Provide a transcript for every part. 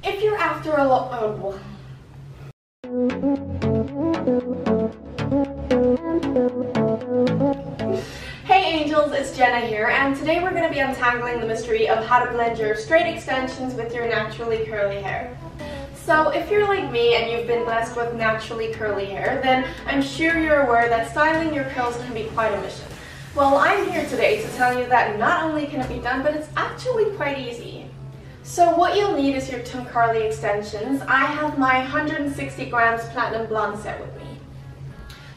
If you're after a lot... Hey angels, it's Jenna here, and today we're going to be untangling the mystery of how to blend your straight extensions with your naturally curly hair. So if you're like me and you've been blessed with naturally curly hair, then I'm sure you're aware that styling your curls can be quite a mission. Well, I'm here today to tell you that not only can it be done, but it's actually quite easy. So what you'll need is your Tim Carli extensions. I have my 160 grams platinum blonde set with me.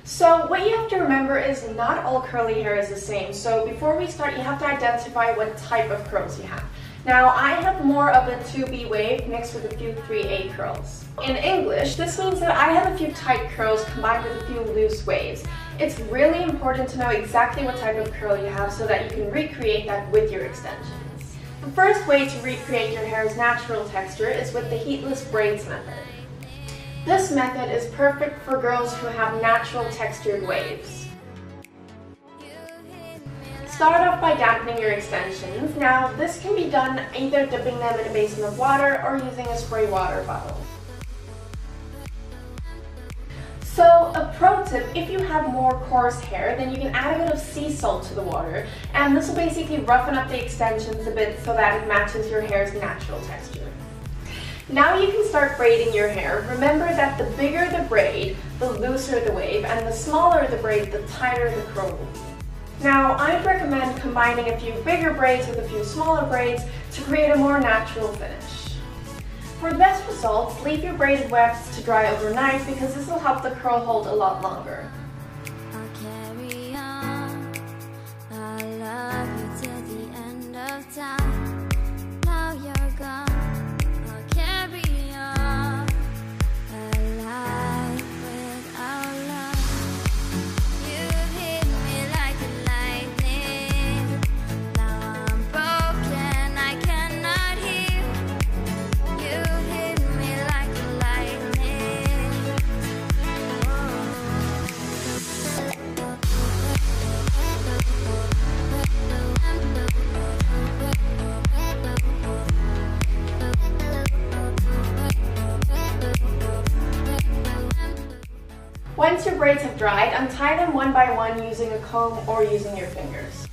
So what you have to remember is not all curly hair is the same. So before we start, you have to identify what type of curls you have. Now, I have more of a 2B wave mixed with a few 3A curls. In English, this means that I have a few tight curls combined with a few loose waves. It's really important to know exactly what type of curl you have so that you can recreate that with your extensions. The first way to recreate your hair's natural texture is with the heatless braids method. This method is perfect for girls who have natural textured waves. Start off by dampening your extensions. Now, this can be done either dipping them in a basin of water or using a spray water bottle. So, a pro tip, if you have more coarse hair, then you can add a bit of sea salt to the water, and this will basically roughen up the extensions a bit so that it matches your hair's natural texture. Now you can start braiding your hair. Remember that the bigger the braid, the looser the wave, and the smaller the braid, the tighter the curl will be. Now, I'd recommend combining a few bigger braids with a few smaller braids to create a more natural finish. For the best results, leave your braided wefts to dry overnight because this will help the curl hold a lot longer. I'll carry on. I love you till the end of time. Now you're gone. I'll carry on. A life without love. You hit me like a lightning. Now I'm broken. I cannot hear. You hit me like a lightning. Once your braids have dried, untie them one by one using a comb or using your fingers.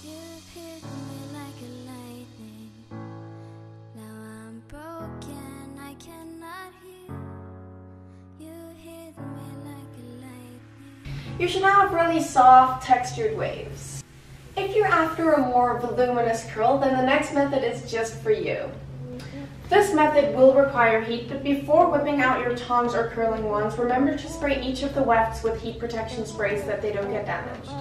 You hit me like a lightning. Now I'm broken. I cannot hear. You hit me like a lightning. You should now have really soft, textured waves. If you're after a more voluminous curl, then the next method is just for you. This method will require heat, but before whipping out your tongs or curling wands, remember to spray each of the wefts with heat protection spray so that they don't get damaged.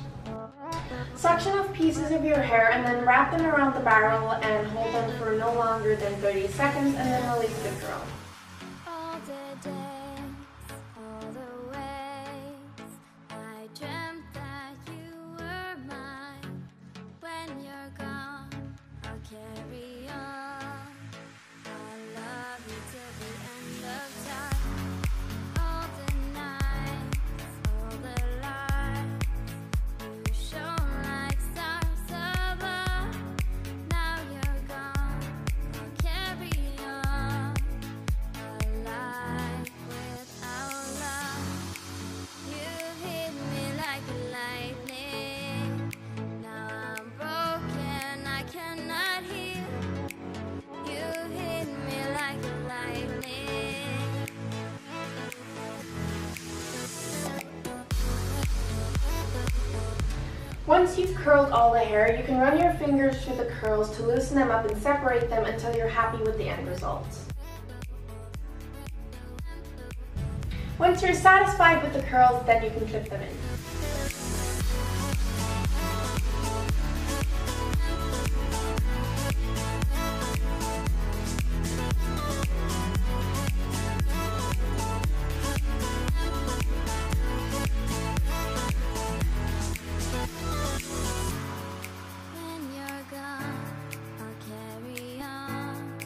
Suction off pieces of your hair and then wrap them around the barrel and hold them for no longer than 30 seconds and then release the curl. All the days, all the ways, I dreamt that you were mine. When you're gone, I'll carry on. I'll love you till the end of time. All the nights, all the lights, you shone like stars above. Now you're gone, I'll carry on. A life without love. You hit me like a lightning. Now I'm broken, I cannot hear. You hit me like a lightning. Once you've curled all the hair, you can run your fingers through the curls to loosen them up and separate them until you're happy with the end result. Once you're satisfied with the curls, then you can clip them in. When you're gone, I'll carry on.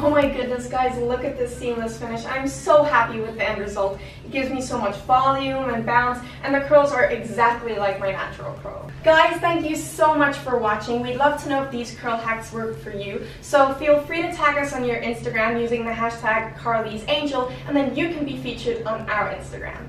Oh my goodness guys, look at this seamless finish. I'm so happy with the end result. It gives me so much volume and bounce, and the curls are exactly like my natural curl. Guys, thank you so much for watching. We'd love to know if these curl hacks work for you. So feel free to tag us on your Instagram using the hashtag Carli'sAngel, and then you can be featured on our Instagram.